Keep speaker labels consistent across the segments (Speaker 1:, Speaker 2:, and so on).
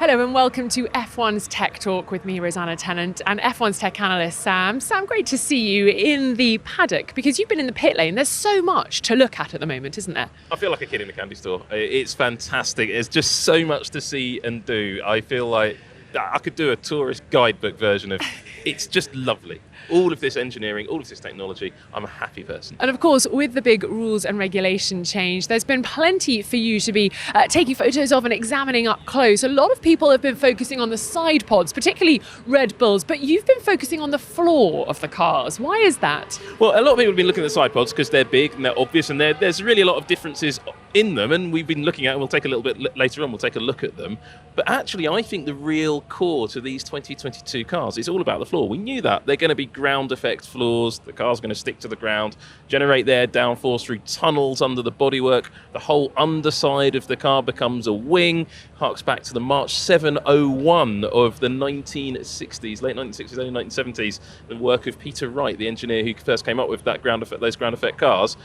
Speaker 1: Hello and welcome to F1's Tech Talk with me, Rosanna Tennant, and F1's tech analyst, Sam. Sam, great to see you in the paddock because you've been in the pit lane. There's so much to look at the moment, isn't there?
Speaker 2: I feel like a kid in a candy store. It's fantastic. There's just so much to see and do. I feel like I could do a tourist guidebook version of it's just lovely. All of this engineering, all of this technology, I'm a happy person.
Speaker 1: And of course, with the big rules and regulation change, there's been plenty for you to be taking photos of and examining up close. A lot of people have been focusing on the side pods, particularly Red Bulls, but you've been focusing on the floor of the cars. Why is that?
Speaker 2: Well, a lot of people have been looking at the side pods because they're big and they're obvious, and there's really a lot of differences in them, and we've been looking at, and we'll take a little bit later on, we'll take a look at them. But actually, I think the real core to these 2022 cars is all about the floor. We knew that. They're going to be ground effect floors. The car's going to stick to the ground, generate their downforce through tunnels under the bodywork. The whole underside of the car becomes a wing. Harks back to the March 701 of the 1960s, late 1960s, early 1970s, the work of Peter Wright, the engineer who first came up with that those ground effect cars.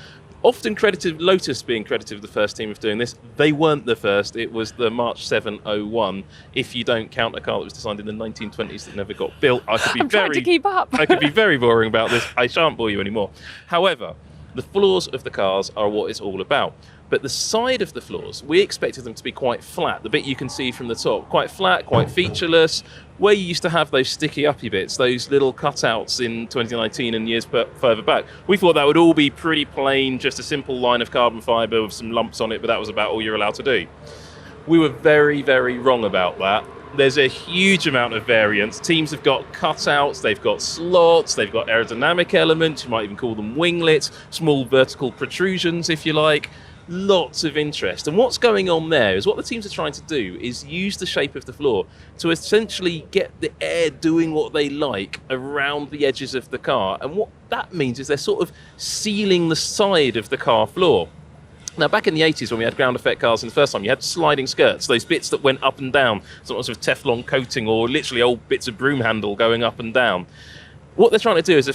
Speaker 2: Often credited, Lotus being credited with the first team of doing this. They weren't the first. It was the March 701. If you don't count a car that was designed in the 1920s that never got built, I'm
Speaker 1: trying to keep up.
Speaker 2: I could be very boring about this. I shan't bore you anymore. However, the floors of the cars are what it's all about. But the side of the floors, we expected them to be quite flat. The bit you can see from the top, quite flat, quite featureless. Where you used to have those sticky uppy bits, those little cutouts in 2019 and years further back, we thought that would all be pretty plain, just a simple line of carbon fibre with some lumps on it, but that was about all you're allowed to do. We were very, very wrong about that. There's a huge amount of variance. Teams have got cutouts, they've got slots, they've got aerodynamic elements, you might even call them winglets, small vertical protrusions if you like. Lots of interest. And what's going on there is what the teams are trying to do is use the shape of the floor to essentially get the air doing what they like around the edges of the car. And what that means is they're sort of sealing the side of the car floor. Now, back in the 80s, when we had ground effect cars in the first time, you had sliding skirts, those bits that went up and down, sometimes with Teflon coating or literally old bits of broom handle going up and down. What they're trying to do is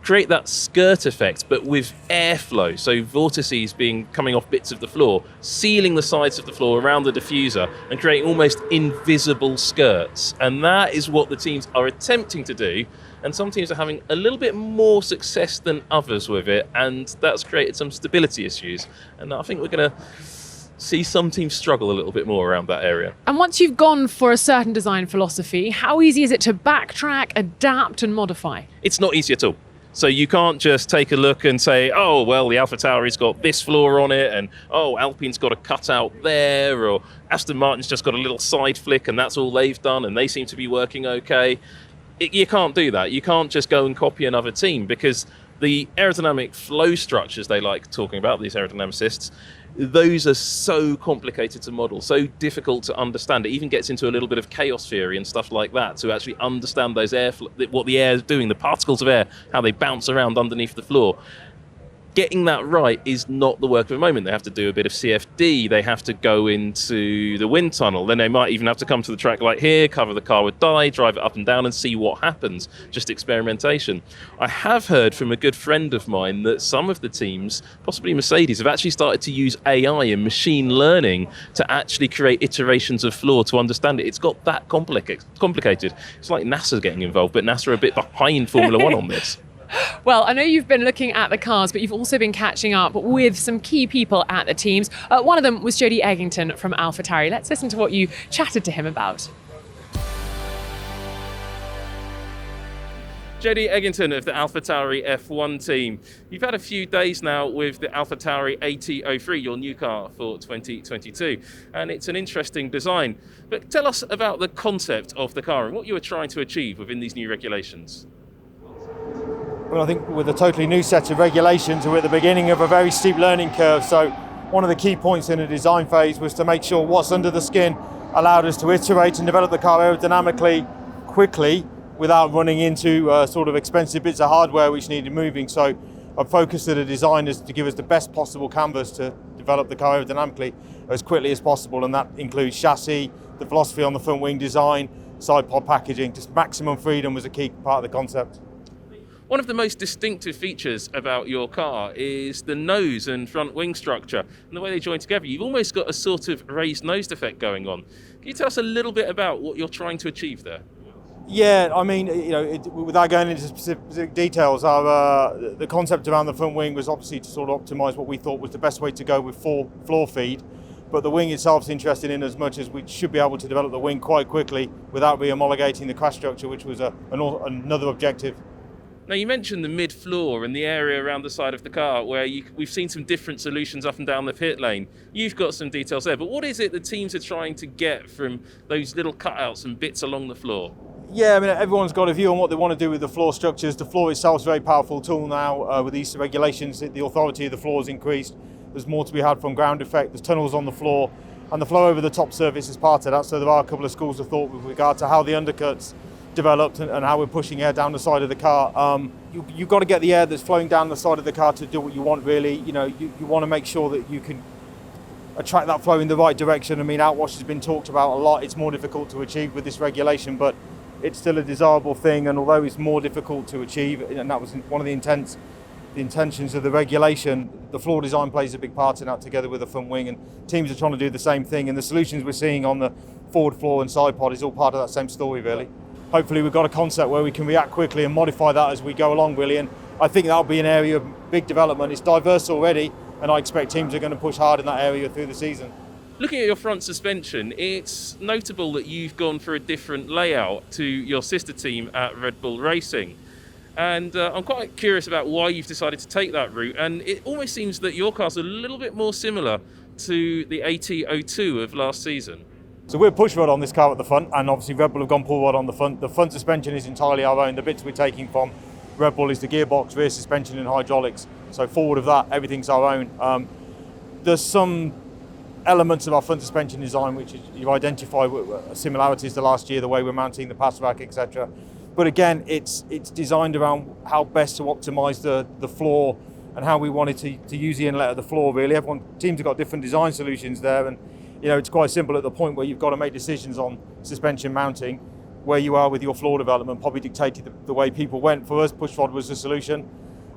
Speaker 2: create that skirt effect, but with airflow, so vortices coming off bits of the floor, sealing the sides of the floor around the diffuser and creating almost invisible skirts. And that is what the teams are attempting to do. And some teams are having a little bit more success than others with it, and that's created some stability issues. And I think we're going to see some teams struggle a little bit more around that area.
Speaker 1: And once you've gone for a certain design philosophy, how easy is it to backtrack, adapt and modify?
Speaker 2: It's not easy at all. So you can't just take a look and say, oh, well, the AlphaTauri's got this floor on it, and oh, Alpine's got a cutout there, or Aston Martin's just got a little side flick and that's all they've done and they seem to be working okay. You can't do that. You can't just go and copy another team, because the aerodynamic flow structures they like talking about, these aerodynamicists, those are so complicated to model, so difficult to understand. It even gets into a little bit of chaos theory and stuff like that to actually understand those what the air is doing, the particles of air, how they bounce around underneath the floor. Getting that right is not the work of a moment. They have to do a bit of CFD, they have to go into the wind tunnel, then they might even have to come to the track like here, cover the car with dye, drive it up and down and see what happens, just experimentation. I have heard from a good friend of mine that some of the teams, possibly Mercedes, have actually started to use AI and machine learning to actually create iterations of floor to understand it. It's got that complicated. It's like NASA getting involved, but NASA are a bit behind Formula One on this.
Speaker 1: Well, I know you've been looking at the cars, but you've also been catching up with some key people at the teams. One of them was Jody Eggington from AlphaTauri. Let's listen to what you chatted to him about.
Speaker 2: Jody Eggington of the AlphaTauri F1 team. You've had a few days now with the AlphaTauri AT03, your new car for 2022, and it's an interesting design. But tell us about the concept of the car and what you were trying to achieve within these new regulations.
Speaker 3: Well, I think with a totally new set of regulations, we're at the beginning of a very steep learning curve. So one of the key points in the design phase was to make sure what's under the skin allowed us to iterate and develop the car aerodynamically quickly without running into sort of expensive bits of hardware which needed moving. So our focus of the design is to give us the best possible canvas to develop the car aerodynamically as quickly as possible, and that includes chassis, the philosophy on the front wing design, side pod packaging. Just maximum freedom was a key part of the concept.
Speaker 2: One of the most distinctive features about your car is the nose and front wing structure and the way they join together. You've almost got a sort of raised nose effect going on. Can you tell us a little bit about what you're trying to achieve there?
Speaker 3: Yeah, I mean, without going into specific details, the concept around the front wing was obviously to sort of optimise what we thought was the best way to go with floor feed. But the wing itself is interested in as much as we should be able to develop the wing quite quickly without re-homologating the crash structure, which was another objective.
Speaker 2: Now, you mentioned the mid-floor and the area around the side of the car where we've seen some different solutions up and down the pit lane. You've got some details there, but what is it the teams are trying to get from those little cutouts and bits along the floor?
Speaker 3: Yeah, I mean, everyone's got a view on what they want to do with the floor structures. The floor itself is a very powerful tool now. With these regulations, the authority of the floor has increased. There's more to be had from ground effect. There's tunnels on the floor, and the flow over the top surface is part of that. So there are a couple of schools of thought with regard to how the undercuts developed and how we're pushing air down the side of the car. You've got to get the air that's flowing down the side of the car to do what you want, really. You want to make sure that you can attract that flow in the right direction. I mean, outwash has been talked about a lot. It's more difficult to achieve with this regulation, but it's still a desirable thing. And although it's more difficult to achieve, and that was one of the intentions of the regulation, the floor design plays a big part in that, together with the front wing, and teams are trying to do the same thing. And the solutions we're seeing on the forward floor and side pod is all part of that same story, really. Hopefully we've got a concept where we can react quickly and modify that as we go along, really, and I think that'll be an area of big development. It's diverse already, and I expect teams are going to push hard in that area through the season.
Speaker 2: Looking at your front suspension, it's notable that you've gone for a different layout to your sister team at Red Bull Racing. And I'm quite curious about why you've decided to take that route. And it almost seems that your car's a little bit more similar to the AT02 of last season.
Speaker 3: So we're push rod on this car at the front, and obviously Red Bull have gone pull rod on the front. The front suspension is entirely our own. The bits we're taking from Red Bull is the gearbox, rear suspension and hydraulics. So forward of that, everything's our own. There's some elements of our front suspension design which you identify with similarities to last year, the way we're mounting the pass rack, etc. But again, it's designed around how best to optimise the floor and how we wanted to use the inlet of the floor, really. Teams have got different design solutions there, and it's quite simple at the point where you've got to make decisions on suspension mounting. Where you are with your floor development probably dictated the way people went. For us, push rod was the solution.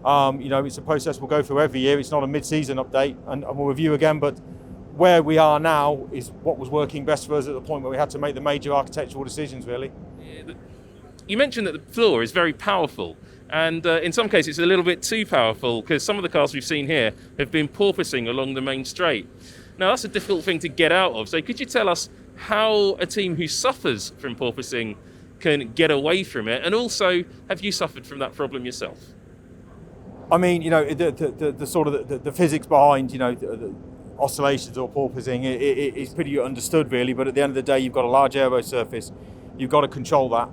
Speaker 3: It's a process we'll go through every year. It's not a mid-season update, and we'll review again, but where we are now is what was working best for us at the point where we had to make the major architectural decisions, really.
Speaker 2: You mentioned that the floor is very powerful, and in some cases it's a little bit too powerful, because some of the cars we've seen here have been porpoising along the main straight. Now, that's a difficult thing to get out of, so could you tell us how a team who suffers from porpoising can get away from it, and also, have you suffered from that problem yourself?
Speaker 3: I mean, the sort of the physics behind, the oscillations or porpoising, it's pretty understood, really, but at the end of the day, you've got a large aero surface, you've got to control that.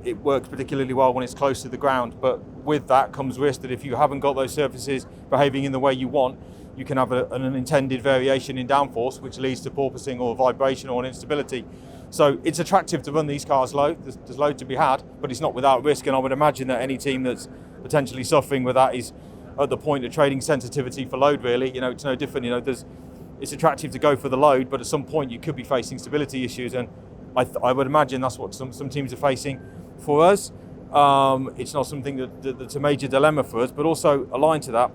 Speaker 3: It works particularly well when it's close to the ground, but with that comes risk that if you haven't got those surfaces behaving in the way you want, you can have an unintended variation in downforce, which leads to porpoising or vibration or an instability. So it's attractive to run these cars low. There's load to be had, but it's not without risk, and I would imagine that any team that's potentially suffering with that is at the point of trading sensitivity for load, really. It's no different. It's attractive to go for the load, but at some point you could be facing stability issues, and I would imagine that's what some teams are facing. For us, it's not something that's a major dilemma for us, but also aligned to that,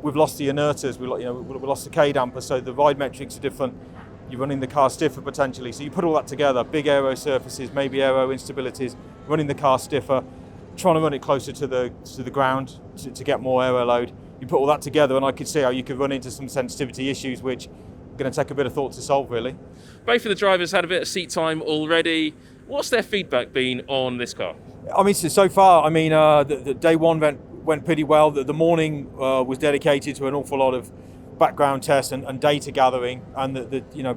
Speaker 3: we've lost the inerters, we lost the K damper, so the ride metrics are different. You're running the car stiffer potentially, so you put all that together, big aero surfaces, maybe aero instabilities, running the car stiffer, trying to run it closer to the ground to get more aero load. You put all that together, and I could see how you could run into some sensitivity issues, which are going to take a bit of thought to solve, really.
Speaker 2: Both of the drivers had a bit of seat time already. What's their feedback been on this car?
Speaker 3: I mean, so far, the day one went pretty well. The morning was dedicated to an awful lot of background tests and data gathering, and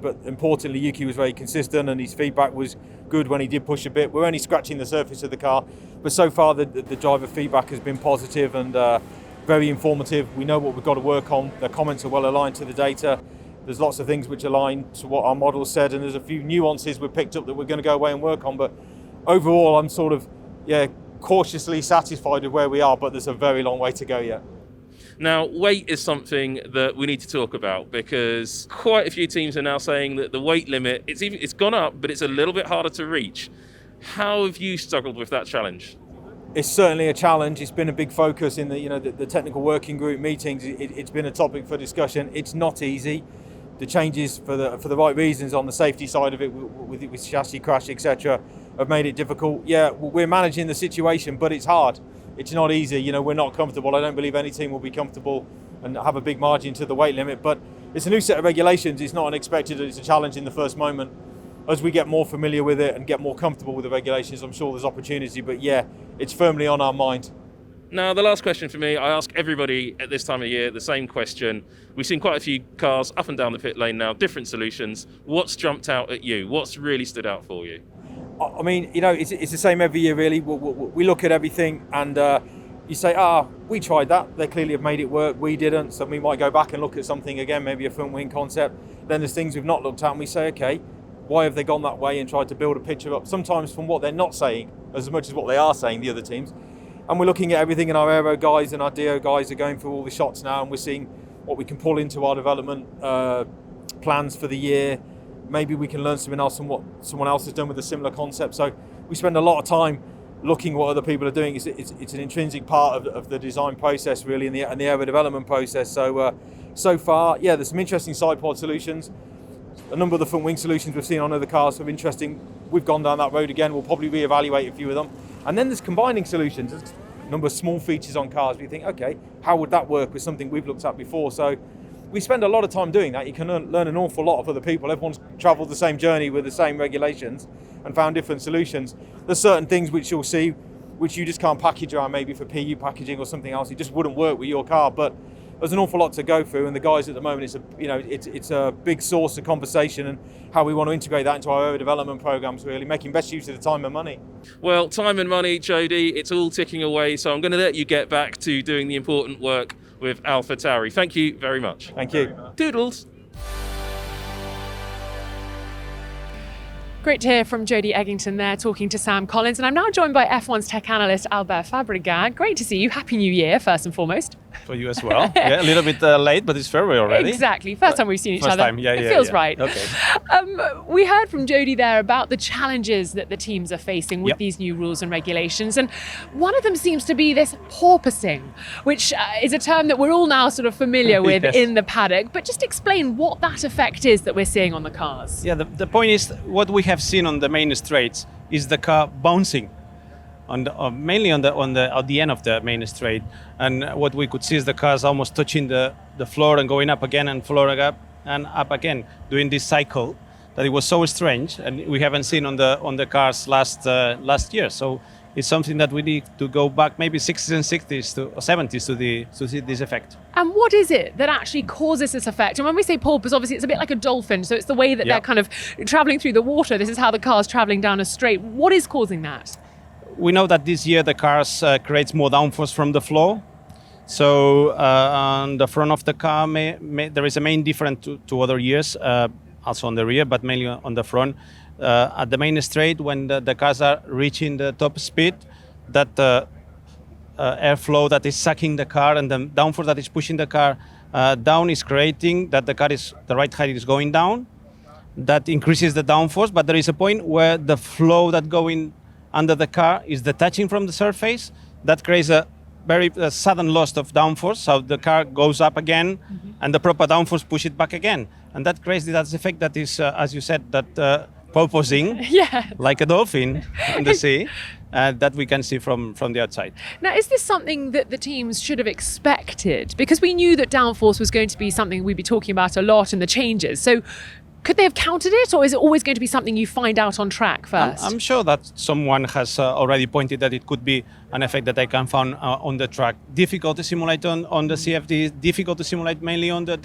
Speaker 3: but importantly, Yuki was very consistent, and his feedback was good when he did push a bit. We're only scratching the surface of the car, but so far the driver feedback has been positive and very informative. We know what we've got to work on. The comments are well aligned to the data. There's lots of things which align to what our model said, and there's a few nuances we've picked up that we're going to go away and work on. But overall, I'm sort of cautiously satisfied with where we are, but there's a very long way to go yet.
Speaker 2: Now, weight is something that we need to talk about, because quite a few teams are now saying that the weight limit, it's gone up, but it's a little bit harder to reach. How have you struggled with that challenge?
Speaker 3: It's certainly a challenge. It's been a big focus in the technical working group meetings. It's been a topic for discussion. It's not easy. the changes for the right reasons on the safety side of it, with chassis crash, etc., have made it difficult. Yeah, we're managing the situation, but it's hard. It's not easy. You know, we're not comfortable. I don't believe any team will be comfortable and have a big margin to the weight limit. But it's a new set of regulations. It's not unexpected. It's a challenge in the first moment. As we get more familiar with it and get more comfortable with the regulations, I'm sure there's opportunity. But yeah, it's firmly on our mind.
Speaker 2: Now, the last question for me, I ask everybody at this time of year the same question. We've seen quite a few cars up and down the pit lane now, different solutions. What's jumped out at you? What's really stood out for you?
Speaker 3: I mean, you know, it's the same every year, really. We look at everything and you say, we tried that. They clearly have made it work. We didn't. So we might go back and look at something again, maybe a front wing concept. Then there's things we've not looked at and we say, okay, why have they gone that way, and tried to build a picture up, sometimes from what they're not saying as much as what they are saying, the other teams. And we're looking at everything, and our aero guys and our DO guys are going through all the shots now, and we're seeing what we can pull into our development plans for the year. Maybe we can learn something else from what someone else has done with a similar concept. So we spend a lot of time looking what other people are doing. It's an intrinsic part of the design process, really, and the aero development process. So far, yeah, there's some interesting side pod solutions. A number of the front wing solutions we've seen on other cars are interesting. We've gone down that road again. We'll probably reevaluate a few of them. And then there's combining solutions. There's a number of small features on cars. We think, okay, how would that work with something we've looked at before? So we spend a lot of time doing that. You can learn an awful lot of other people. Everyone's travelled the same journey with the same regulations and found different solutions. There's certain things which you'll see which you just can't package around, maybe for PU packaging or something else. It just wouldn't work with your car. But there's an awful lot to go through, and the guys at the moment, it's a big source of conversation and how we want to integrate that into our development programs, really, making best use of the time and money.
Speaker 2: Well, time and money, Jody, it's all ticking away, so I'm going to let you get back to doing the important work with AlphaTauri. Thank you very much.
Speaker 3: Thank you.
Speaker 2: Doodles.
Speaker 1: Great to hear from Jody Eggington there, talking to Sam Collins. And I'm now joined by F1's tech analyst, Albert Fabregat. Great to see you. Happy New Year, first and foremost.
Speaker 4: For you as well. Yeah, a little bit late, but it's February already.
Speaker 1: Exactly. First time we've seen each
Speaker 4: First
Speaker 1: other.
Speaker 4: time. Yeah,
Speaker 1: it feels right.
Speaker 4: Okay.
Speaker 1: We heard from Jody there about the challenges that the teams are facing with
Speaker 4: Yep.
Speaker 1: these new rules and regulations. And one of them seems to be this porpoising, which is a term that we're all now sort of familiar with
Speaker 4: Yes.
Speaker 1: in the paddock. But just explain what that effect is that we're seeing on the cars.
Speaker 4: Yeah, the point is what we have seen on the main straights is the car bouncing, mainly at the end of the main straight, and what we could see is the cars almost touching the floor and going up again and floor up and up again, doing this cycle that it was so strange, and we haven't seen on the cars last year. So it's something that we need to go back maybe 60s and 60s to or 70s to see this effect.
Speaker 1: And what is it that actually causes this effect? And when we say porpoise, obviously it's a bit like a dolphin, so it's the way that
Speaker 4: Yeah.
Speaker 1: they're kind of travelling through the water. This is how the car's travelling down a straight. What is causing that?
Speaker 4: We know that this year the cars creates more downforce from the floor. So on the front of the car, there is a main difference to other years, also on the rear, but mainly on the front. At the main straight, when the cars are reaching the top speed, that airflow that is sucking the car and the downforce that is pushing the car down is creating that the ride height is going down. That increases the downforce, but there is a point where the flow that going under the car is detaching from the surface. That creates a very sudden loss of downforce, so the car goes up again, and the proper downforce push it back again, and that creates that effect that is, as you said, that porpoising,
Speaker 1: Yeah.
Speaker 4: like a dolphin in the sea, that we can see from the outside.
Speaker 1: Now, is this something that the teams should have expected? Because we knew that downforce was going to be something we'd be talking about a lot in the changes. So could they have counted it, or is it always going to be something you find out on track first?
Speaker 4: I'm sure that someone has already pointed that it could be an effect that I can find on the track. Difficult to simulate on the CFD, difficult to simulate mainly on the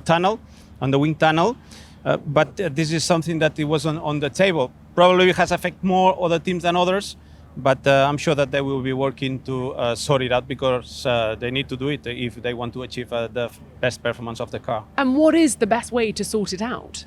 Speaker 4: tunnel, on the wing tunnel. But this is something that it was on the table. Probably it has affected more other teams than others, but I'm sure that they will be working to sort it out, because they need to do it if they want to achieve the best performance of the car.
Speaker 1: And what is the best way to sort it out?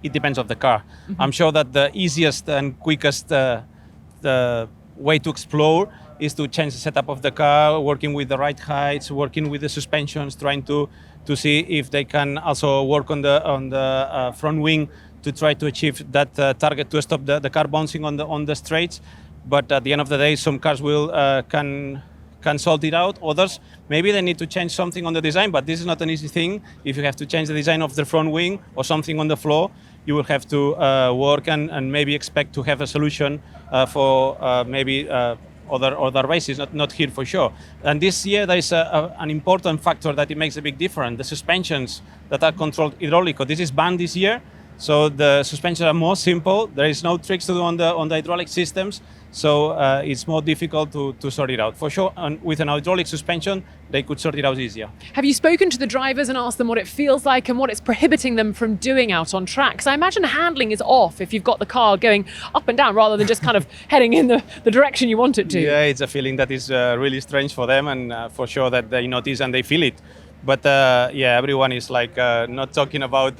Speaker 4: It depends on the car. I'm sure that the easiest and quickest the way to explore is to change the setup of the car, working with the right heights, working with the suspensions, trying to see if they can also work on the front wing to try to achieve that target to stop the car bouncing on the straights. But at the end of the day, some cars will can can sort it out. Others, maybe they need to change something on the design, but this is not an easy thing. If you have to change the design of the front wing or something on the floor, you will have to work and maybe expect to have a solution for maybe other races, not here for sure. And this year there is an important factor that it makes a big difference, the suspensions that are controlled hydraulically. This is banned this year, so the suspensions are more simple. There is no tricks to do on the hydraulic systems, so it's more difficult to sort it out. For sure, and with an hydraulic suspension, they could sort it out easier.
Speaker 1: Have you spoken to the drivers and asked them what it feels like and what it's prohibiting them from doing out on track? Because I imagine handling is off if you've got the car going up and down rather than just kind of heading in the direction you want it to.
Speaker 4: Yeah, it's a feeling that is really strange for them, and for sure that they notice and they feel it. But yeah, everyone is like not talking about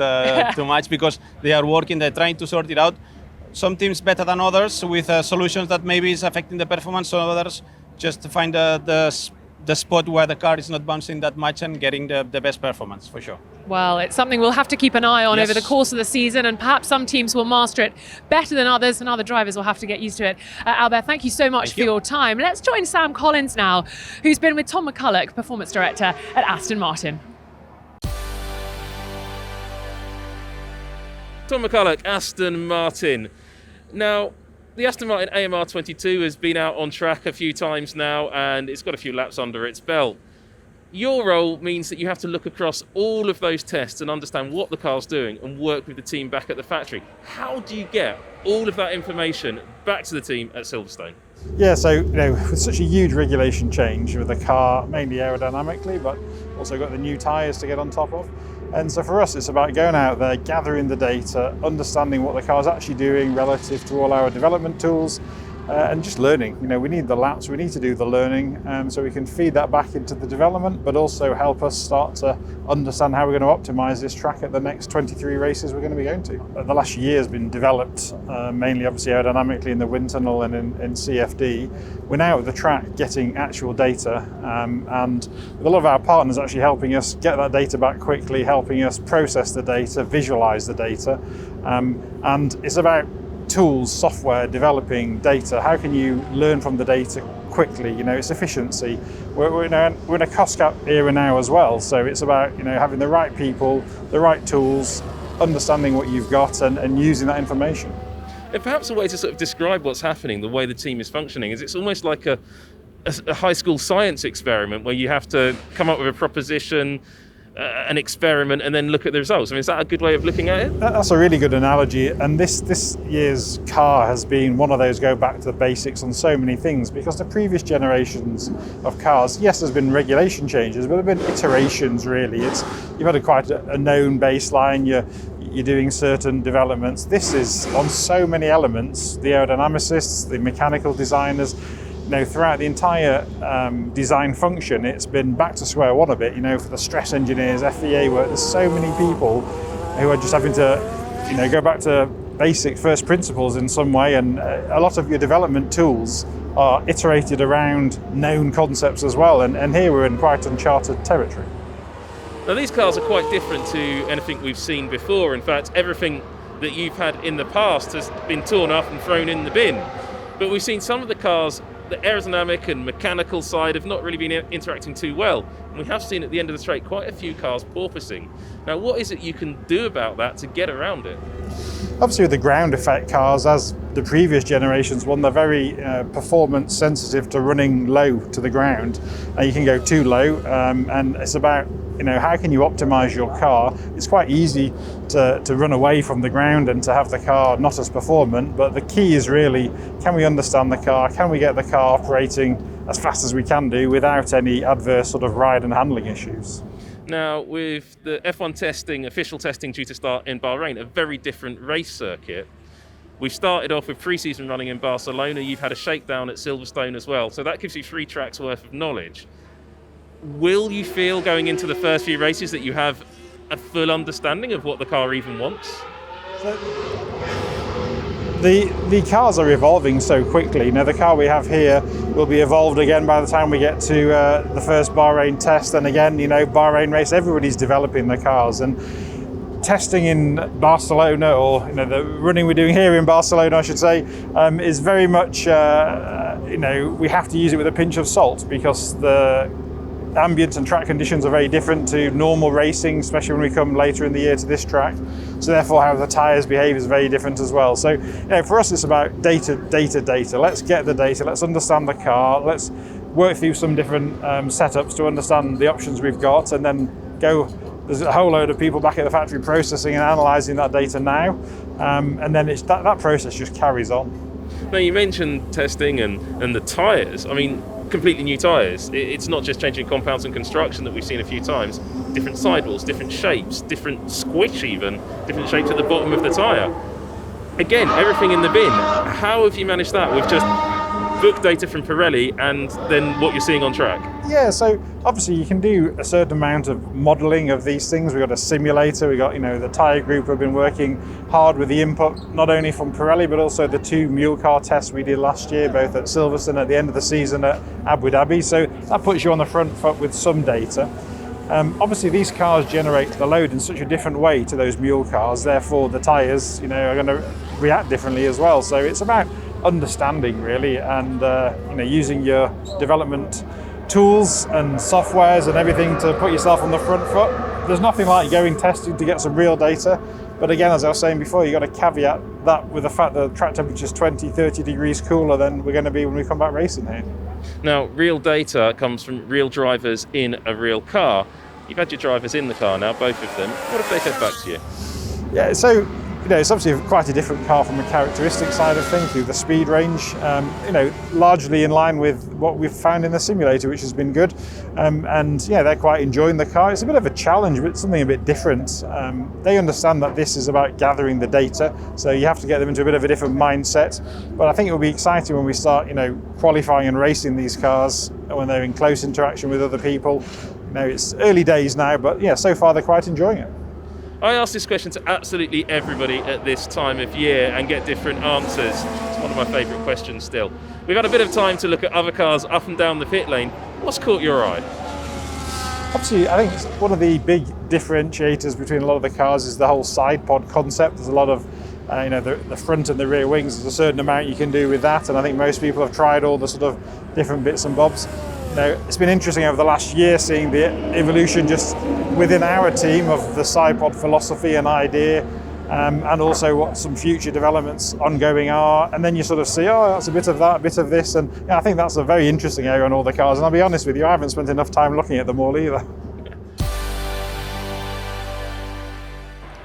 Speaker 4: too much because they are working, they're trying to sort it out. Some teams better than others with solutions that maybe is affecting the performance, so others just to find the spot where the car is not bouncing that much and getting the best performance, for sure.
Speaker 1: Well, it's something we'll have to keep an eye on
Speaker 4: Yes.
Speaker 1: over the course of the season, and perhaps some teams will master it better than others and other drivers will have to get used to it. Albert, thank you so much
Speaker 4: Thank
Speaker 1: for
Speaker 4: you.
Speaker 1: your time. Let's join Sam Collins now, who's been with Tom McCulloch, Performance Director at Aston Martin.
Speaker 2: Tom McCulloch, Aston Martin. Now, the Aston Martin AMR 22 has been out on track a few times now and it's got a few laps under its belt. Your role means that you have to look across all of those tests and understand what the car's doing and work with the team back at the factory. How do you get all of that information back to the team at Silverstone?
Speaker 3: Yeah, so with such a huge regulation change with the car, mainly aerodynamically, but also got the new tyres to get on top of. And so for us, it's about going out there, gathering the data, understanding what the car's actually doing relative to all our development tools, and just learning. We need the laps, we need to do the learning, so we can feed that back into the development, but also help us start to understand how we're going to optimize this track at the next 23 races we're going to be going to. The last year has been developed mainly obviously aerodynamically in the wind tunnel and in CFD. We're now at the track getting actual data, and with a lot of our partners actually helping us get that data back quickly, helping us process the data, visualize the data, and it's about tools, software, developing data. How can you learn from the data quickly? It's efficiency. We're in a cost gap era now as well, so it's about having the right people, the right tools, understanding what you've got, and using that information.
Speaker 2: And perhaps a way to sort of describe what's happening, the way the team is functioning, is it's almost like a high school science experiment where you have to come up with a proposition, an experiment, and then look at the results. I mean, is that a good way of looking at it?
Speaker 3: That's a really good analogy, and this year's car has been one of those go back to the basics on so many things, because the previous generations of cars, yes, there's been regulation changes, but there have been iterations really. You've had quite a known baseline, you're doing certain developments. This is on so many elements, the aerodynamicists, the mechanical designers, throughout the entire design function, it's been back to square one a bit, for the stress engineers, FEA work. There's so many people who are just having to, go back to basic first principles in some way, and a lot of your development tools are iterated around known concepts as well, and here we're in quite uncharted territory.
Speaker 2: Now, these cars are quite different to anything we've seen before. In fact, everything that you've had in the past has been torn up and thrown in the bin. But we've seen some of the cars, the aerodynamic and mechanical side, have not really been interacting too well. And we have seen at the end of the straight quite a few cars porpoising. Now, what is it you can do about that to get around it?
Speaker 3: Obviously with the ground effect cars, as the previous generations one, they're very performance sensitive to running low to the ground. You can go too low, and it's about how can you optimize your car. It's quite easy to run away from the ground and to have the car not as performant, but the key is really, can we understand the car, can we get the car operating as fast as we can do without any adverse sort of ride and handling issues.
Speaker 2: Now, with the F1 testing, official testing due to start in Bahrain, a very different race circuit. We've started off with pre-season running in Barcelona. You've had a shakedown at Silverstone as well. So that gives you 3 tracks worth of knowledge. Will you feel going into the first few races that you have a full understanding of what the car even wants?
Speaker 3: The cars are evolving so quickly. The car we have here will be evolved again by the time we get to the first Bahrain test, and again, Bahrain race. Everybody's developing the cars, and testing in Barcelona, or the running we're doing here in Barcelona, I should say, is very much we have to use it with a pinch of salt, because the ambient and track conditions are very different to normal racing, especially when we come later in the year to this track. So therefore how the tyres behave is very different as well. So for us it's about data. Let's get the data, let's understand the car, let's work through some different setups to understand the options we've got, and then go. There's a whole load of people back at the factory processing and analysing that data now, and then it's that process just carries on.
Speaker 2: Now you mentioned testing and the tyres. I mean, completely new tyres. It's not just changing compounds and construction that we've seen a few times. Different sidewalls, different shapes, different squish even, different shapes at the bottom of the tyre. Again, everything in the bin. How have you managed that with just book data from Pirelli and then what you're seeing on track?
Speaker 3: Yeah, so obviously you can do a certain amount of modelling of these things. We've got a simulator, we've got the tyre group have been working hard with the input, not only from Pirelli but also the 2 mule car tests we did last year, both at Silverstone at the end of the season at Abu Dhabi. So that puts you on the front foot with some data. Obviously these cars generate the load in such a different way to those mule cars, therefore the tyres are going to react differently as well. So it's about understanding really, and using your development tools and softwares and everything to put yourself on the front foot. There's nothing like going testing to get some real data, but again, as I was saying before, you've got to caveat that with the fact that the track temperature is 20-30 degrees cooler than we're going to be when we come back racing here.
Speaker 2: Now, real data comes from real drivers in a real car. You've had your drivers in the car now, both of them. What have they fed back to you?
Speaker 3: Yeah, so it's obviously quite a different car from a characteristic side of things, through the speed range, largely in line with what we've found in the simulator, which has been good. And they're quite enjoying the car. It's a bit of a challenge, but something a bit different. They understand that this is about gathering the data, so you have to get them into a bit of a different mindset. But I think it will be exciting when we start, qualifying and racing these cars when they're in close interaction with other people. It's early days now, but so far they're quite enjoying it.
Speaker 2: I ask this question to absolutely everybody at this time of year and get different answers. It's one of my favourite questions still. We've had a bit of time to look at other cars up and down the pit lane. What's caught your eye?
Speaker 3: Obviously, I think one of the big differentiators between a lot of the cars is the whole side pod concept. There's a lot of the front and the rear wings. There's a certain amount you can do with that, and I think most people have tried all the sort of different bits and bobs. It's been interesting over the last year seeing the evolution just within our team of the side pod philosophy and idea, and also what some future developments ongoing are. And then you sort of see, that's a bit of that, a bit of this. And I think that's a very interesting area on all the cars. And I'll be honest with you, I haven't spent enough time looking at them all either.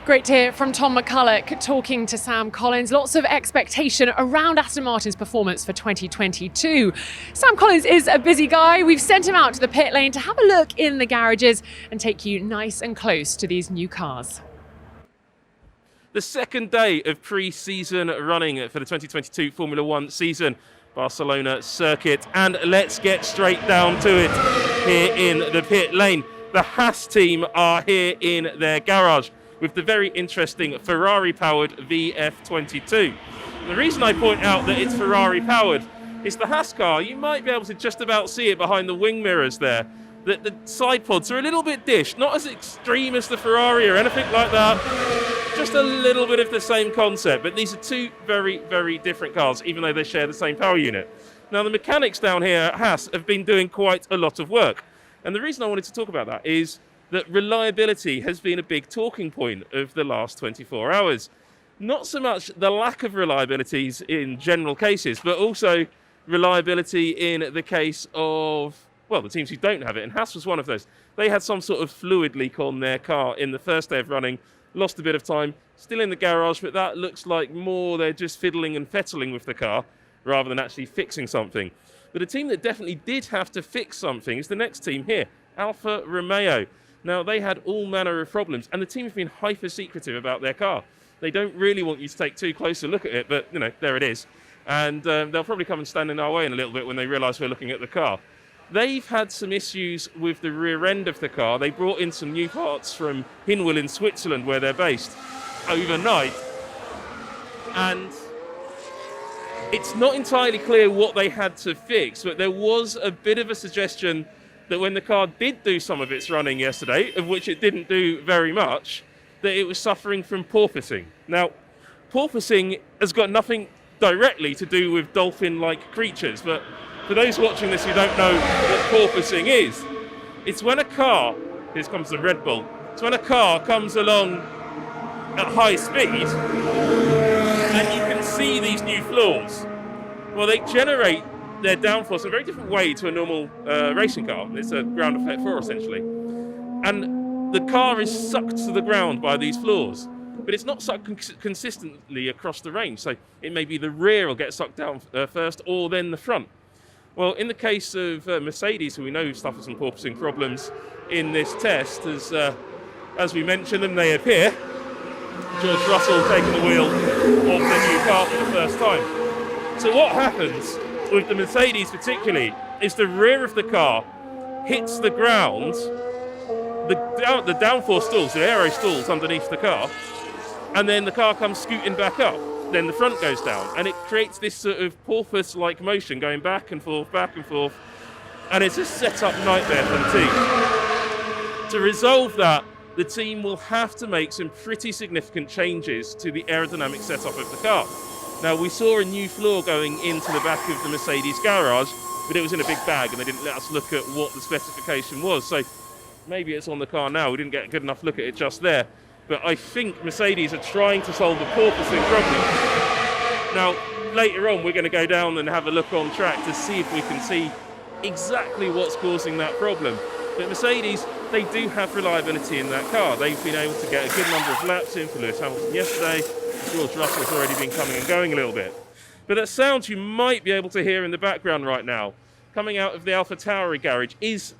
Speaker 1: Great to hear from Tom McCulloch talking to Sam Collins. Lots of expectation around Aston Martin's performance for 2022. Sam Collins is a busy guy. We've sent him out to the pit lane to have a look in the garages and take you nice and close to these new cars.
Speaker 2: The second day of pre-season running for the 2022 Formula One season, Barcelona circuit, and let's get straight down to it here in the pit lane. The Haas team are here in their garage with the very interesting Ferrari-powered VF22. And the reason I point out that it's Ferrari-powered is the Haas car. You might be able to just about see it behind the wing mirrors there. The side pods are a little bit dished, not as extreme as the Ferrari or anything like that. Just a little bit of the same concept, but these are two very, very different cars, even though they share the same power unit. Now, the mechanics down here at Haas have been doing quite a lot of work. And the reason I wanted to talk about that is that reliability has been a big talking point of the last 24 hours. Not so much the lack of reliabilities in general cases, but also reliability in the case of, well, the teams who don't have it. And Haas was one of those. They had some sort of fluid leak on their car in the first day of running, lost a bit of time, still in the garage, but that looks like more they're just fiddling and fettling with the car rather than actually fixing something. But a team that definitely did have to fix something is the next team here, Alfa Romeo. Now, they had all manner of problems, and the team have been hyper-secretive about their car. They don't really want you to take too close a look at it, but, there it is. And they'll probably come and stand in our way in a little bit when they realise we're looking at the car. They've had some issues with the rear end of the car. They brought in some new parts from Hinwil in Switzerland, where they're based, overnight. And it's not entirely clear what they had to fix, but there was a bit of a suggestion that when the car did do some of its running yesterday, of which it didn't do very much, that it was suffering from porpoising. Now, porpoising has got nothing directly to do with dolphin-like creatures, but for those watching this who don't know what porpoising is, it's when a car, here comes the Red Bull, it's when a car comes along at high speed and you can see these new floors. Well, they generate their downforce in a very different way to a normal racing car. It's a ground effect floor, essentially. And the car is sucked to the ground by these floors. But it's not sucked consistently across the range. So it may be the rear will get sucked down first, or then the front. Well, in the case of Mercedes, who we know suffers some porpoising problems in this test, as we mentioned, and they appear, George Russell taking the wheel of the new car for the first time. So what happens with the Mercedes particularly is the rear of the car hits the ground, the downforce stalls, the aero stalls underneath the car, and then the car comes scooting back up. Then the front goes down, and it creates this sort of porpoise-like motion going back and forth, and it's a set-up nightmare for the team. To resolve that, the team will have to make some pretty significant changes to the aerodynamic setup of the car. Now, we saw a new floor going into the back of the Mercedes garage, but it was in a big bag, and they didn't let us look at what the specification was. So maybe it's on the car now. We didn't get a good enough look at it just there. But I think Mercedes are trying to solve the porpoising problem. Now, later on, we're going to go down and have a look on track to see if we can see exactly what's causing that problem. But Mercedes, they do have reliability in that car. They've been able to get a good number of laps in for Lewis Hamilton yesterday. George Russell's already been coming and going a little bit. But that sound you might be able to hear in the background right now, coming out of the AlphaTauri garage, is,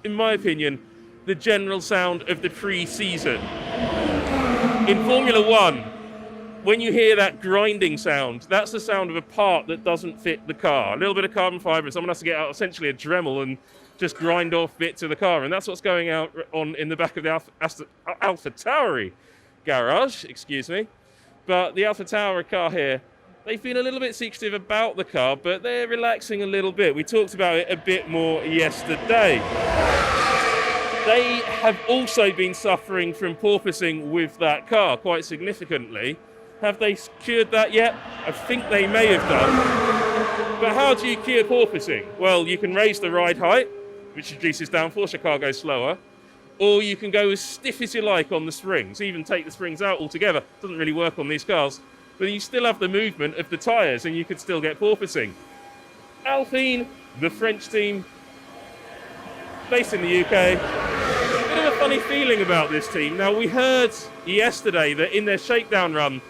Speaker 2: in my opinion, the general sound of the pre-season. In Formula One, when you hear that grinding sound, that's the sound of a part that doesn't fit the car. A little bit of carbon fibre, someone has to get out essentially a Dremel and just grind off bits of the car. And that's what's going on in the back of the AlphaTauri garage, excuse me. But the AlphaTauri car here, they've been a little bit secretive about the car, but they're relaxing a little bit. We talked about it a bit more yesterday. They have also been suffering from porpoising with that car quite significantly. Have they cured that yet? I think they may have done. But how do you cure porpoising? Well, you can raise the ride height, which reduces downforce, your car goes slower. Or you can go as stiff as you like on the springs, even take the springs out altogether. Doesn't really work on these cars. But you still have the movement of the tyres and you could still get porpoising. Alpine, the French team, based in the UK, a bit of a funny feeling about this team. Now, we heard yesterday that in their shakedown run,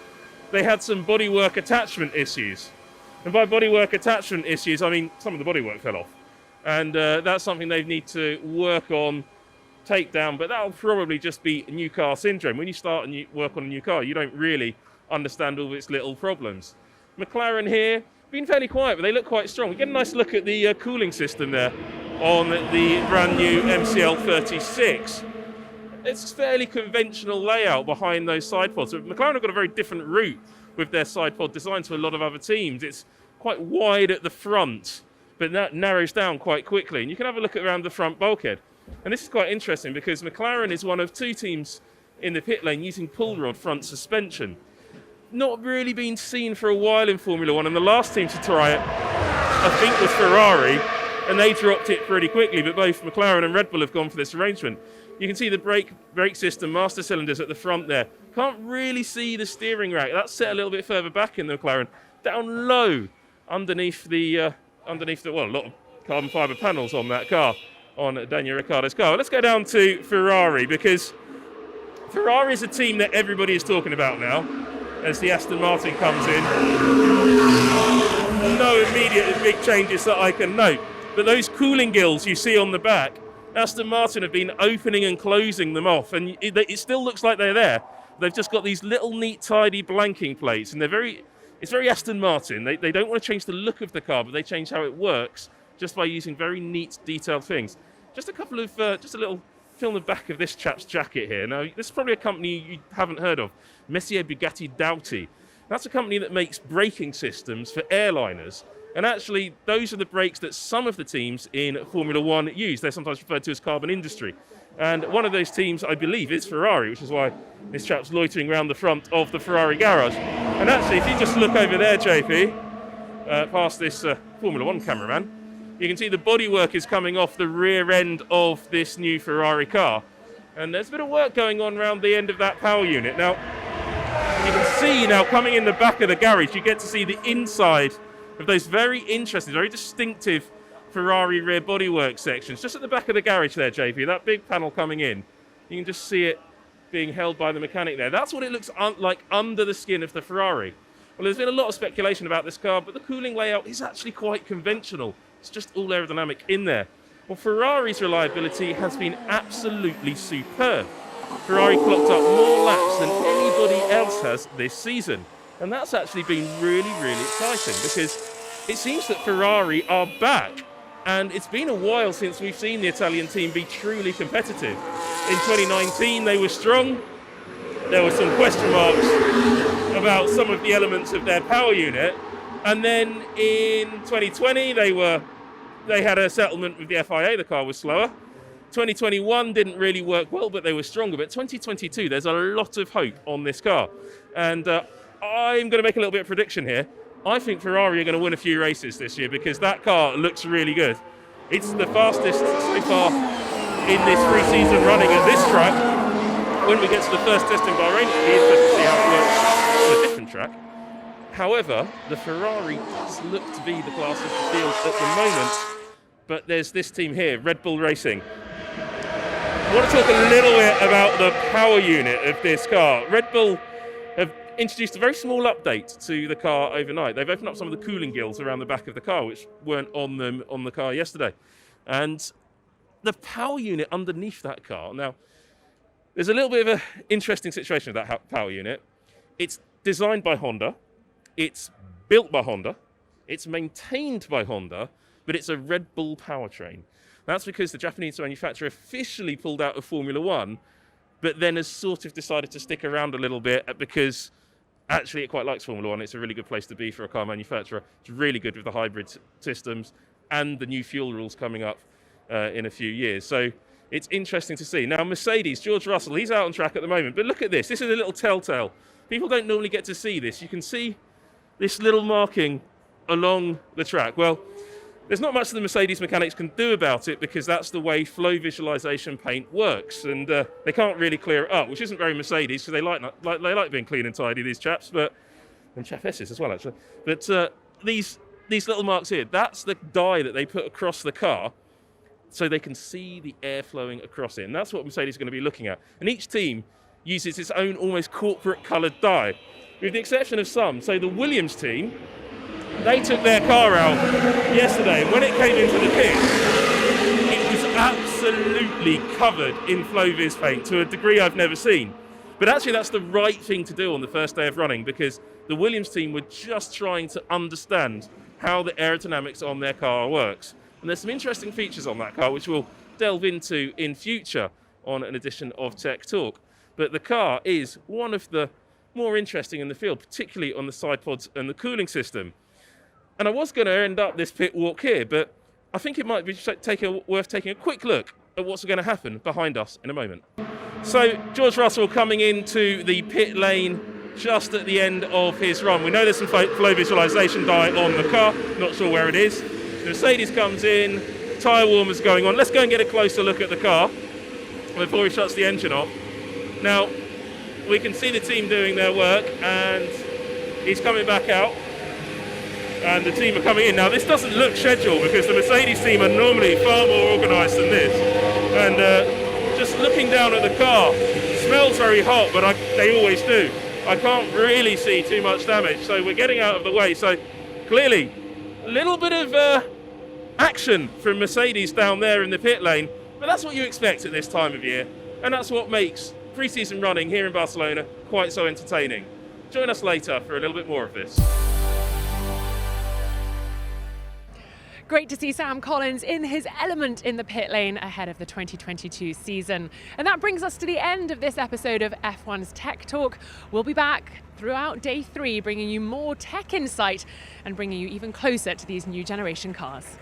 Speaker 2: they had some bodywork attachment issues. And by bodywork attachment issues, I mean some of the bodywork fell off. And that's something they need to work on, take down, but that'll probably just be new car syndrome. When you start and you work on a new car, you don't really understand all of its little problems. McLaren here, been fairly quiet, but they look quite strong. We get a nice look at the cooling system there on the brand new MCL 36. It's a fairly conventional layout behind those side pods. So McLaren have got a very different route with their side pod design to a lot of other teams. It's quite wide at the front, but that narrows down quite quickly. And you can have a look around the front bulkhead. And this is quite interesting because McLaren is one of two teams in the pit lane using pull rod front suspension. Not really been seen for a while in Formula One, and the last team to try it, I think, was Ferrari, and they dropped it pretty quickly, but both McLaren and Red Bull have gone for this arrangement. You can see the brake system, master cylinders at the front there. Can't really see the steering rack. That's set a little bit further back in the McLaren, down low underneath the a lot of carbon fibre panels on that car, on Daniel Ricciardo's car. Let's go down to Ferrari, because Ferrari is a team that everybody is talking about now as the Aston Martin comes in. No immediate big changes that I can note, but those cooling gills you see on the back, Aston Martin have been opening and closing them off, and it still looks like they're there. They've just got these little neat tidy blanking plates, and it's very Aston Martin. They don't want to change the look of the car, but they change how it works just by using very neat, detailed things. Just a little film the back of this chap's jacket here. Now, this is probably a company you haven't heard of, Messier Bugatti Doughty. That's a company that makes braking systems for airliners. And actually, those are the brakes that some of the teams in Formula One use. They're sometimes referred to as carbon industry. And one of those teams, I believe, is Ferrari, which is why this chap's loitering around the front of the Ferrari garage. And actually, if you just look over there, JP, past this Formula One cameraman, you can see the bodywork is coming off the rear end of this new Ferrari car. And there's a bit of work going on around the end of that power unit. Now, you can see now coming in the back of the garage, you get to see the inside of those very interesting, very distinctive Ferrari rear bodywork sections. Just at the back of the garage there, JP, that big panel coming in, you can just see it being held by the mechanic there. That's what it looks like under the skin of the Ferrari. Well, there's been a lot of speculation about this car, but the cooling layout is actually quite conventional. It's just all aerodynamic in there. Well, Ferrari's reliability has been absolutely superb. Ferrari clocked up more laps than anybody else has this season. And that's actually been really, really exciting because it seems that Ferrari are back. And it's been a while since we've seen the Italian team be truly competitive. In 2019, they were strong. There were some question marks about some of the elements of their power unit. And then in 2020, they had a settlement with the FIA. The car was slower. 2021 didn't really work well, but they were stronger. But 2022, there's a lot of hope on this car. And I'm going to make a little bit of prediction here. I think Ferrari are going to win a few races this year because that car looks really good. It's the fastest so far in this pre-season running at this track. When we get to the first test in Bahrain, it'll be interesting to see how it works on a different track. However, the Ferrari does look to be the class of the field at the moment. But there's this team here, Red Bull Racing. I want to talk a little bit about the power unit of this car. Red Bull have introduced a very small update to the car overnight. They've opened up some of the cooling gills around the back of the car, which weren't on the car yesterday. And the power unit underneath that car, now, there's a little bit of an interesting situation with that power unit. It's designed by Honda, it's built by Honda, it's maintained by Honda, but it's a Red Bull powertrain. That's because the Japanese manufacturer officially pulled out of Formula One, but then has sort of decided to stick around a little bit because actually it quite likes Formula One. It's a really good place to be for a car manufacturer. It's really good with the hybrid systems and the new fuel rules coming up in a few years. So it's interesting to see. Now, Mercedes, George Russell, he's out on track at the moment, but look at this. This is a little telltale. People don't normally get to see this. You can see this little marking along the track. Well, there's not much the Mercedes mechanics can do about it because that's the way flow visualization paint works, and they can't really clear it up, which isn't very Mercedes because they like being clean and tidy, these chaps, and Chap S's as well actually. But these little marks here, that's the dye that they put across the car, so they can see the air flowing across it, and that's what Mercedes is going to be looking at. And each team uses its own almost corporate coloured dye, with the exception of some. So the Williams team, they took their car out yesterday, and when it came into the pit, it was absolutely covered in FlowViz paint to a degree I've never seen. But actually that's the right thing to do on the first day of running because the Williams team were just trying to understand how the aerodynamics on their car works. And there's some interesting features on that car which we'll delve into in future on an edition of Tech Talk. But the car is one of the more interesting in the field, particularly on the side pods and the cooling system. And I was going to end up this pit walk here, but I think it might be worth taking a quick look at what's going to happen behind us in a moment. So George Russell coming into the pit lane just at the end of his run. We know there's some flow visualization dye on the car, not sure where it is. The Mercedes comes in, tyre warmers going on. Let's go and get a closer look at the car before he shuts the engine off. Now, we can see the team doing their work, and he's coming back out. And the team are coming in. Now, this doesn't look scheduled because the Mercedes team are normally far more organised than this. And just looking down at the car, it smells very hot, but they always do. I can't really see too much damage, so we're getting out of the way. So clearly, a little bit of action from Mercedes down there in the pit lane, but that's what you expect at this time of year, and that's what makes pre-season running here in Barcelona quite so entertaining. Join us later for a little bit more of this.
Speaker 1: Great to see Sam Collins in his element in the pit lane ahead of the 2022 season. And that brings us to the end of this episode of F1's Tech Talk. We'll be back throughout day 3, bringing you more tech insight and bringing you even closer to these new generation cars.